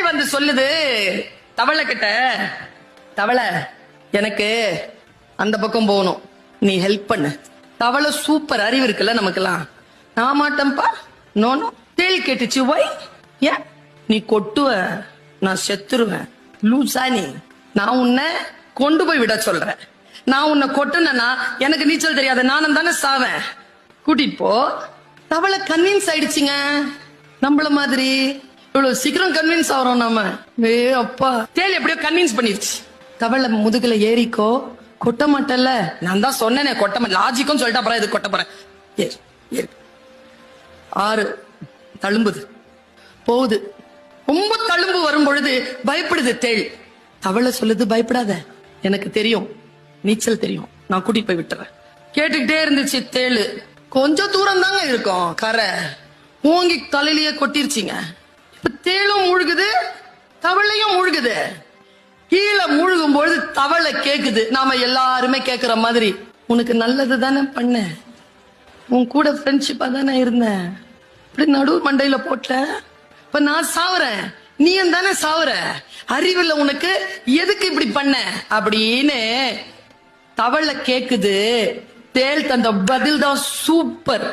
வந்து சொல்லுது தவளை கிட்ட, தவளை எனக்கு அந்த பக்கம் போகணும், நீ ஹெல்ப் பண்ணு. தவளை சூப்பர் அறிவு இருக்குல்ல நமக்கெல்லாம். நான் மாட்டேன்ப்பா, நோனோ. தேள் கேட்டுச்சு, வை? ஏன்? நீ கொட்டுவ, நான் செத்துருவேன். லூசா நீ? நான் உன்னை கொண்டு போய் விட சொல்றேன். நான் உன்னை கொட்டுனா எனக்கு நீச்சல் தெரியாது, நானும் தானே சாவேன். கூட்டிட்டு போ. தவளை கன்வின்ஸ் ஆயிடுச்சுங்க. நம்மள மாதிரி இவ்வளவு சீக்கிரம் கன்வின்ஸ் ஆகிறோம் நம்ம. அப்பா, தேள் எப்படியோ கன்வின்ஸ் பண்ணிருச்சு. தவளை முதுகுல ஏறிக்கோ, கொட்ட மாட்டல. நான் தான் சொன்னேனே கொட்ட மாட்டேன், லாஜிக்கும் சொல்லிட்டு அப்புறம் இது கொட்ட போறேன். ஆறு தழும்புது, போகுது. ரொம்ப தழும்பு வரும் பொழுது பயப்படுது தேள். தவளை சொல்லுது, பயப்படாத, எனக்கு தெரியும், நீச்சல் தெரியும், நான் கூட்டிட்டு போய் விட்டுறேன். கேட்டுக்கிட்டே இருந்துச்சு தேளு. கொஞ்சம் தூரம் தாங்க இருக்கும் கரை, ஓங்கி தலையிலேயே கொட்டிருச்சிங்க. இப்ப தேளும் முழுகுது, தவளையும் முழுகுது. கீழே முழுகும் பொழுது தவளை கேக்குது, நாம எல்லாருமே கேக்குற மாதிரி, உனக்கு நல்லது தானே பண்ண, உன் கூட ஃப்ரெண்ட்ஷிப்பா தானே இருந்தேன், இப்படி நடு மண்டையில போட்ட, இப்ப நான் சாவுறேன், நீ தானே சாவுற, அறிவில்ல உனக்கு, எதுக்கு இப்படி பண்ண அப்படின்னு தவளை கேக்குது. தேள் தந்த பதில் தான் சூப்பர்.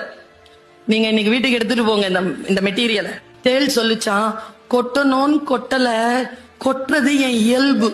நீங்க இன்னைக்கு வீட்டுக்கு எடுத்துட்டு போங்க இந்த மெட்டீரியலை. தேள் சொல்லிச்சான், கொட்டணும்னு கொட்டல, கொட்டுறது என் இயல்பு.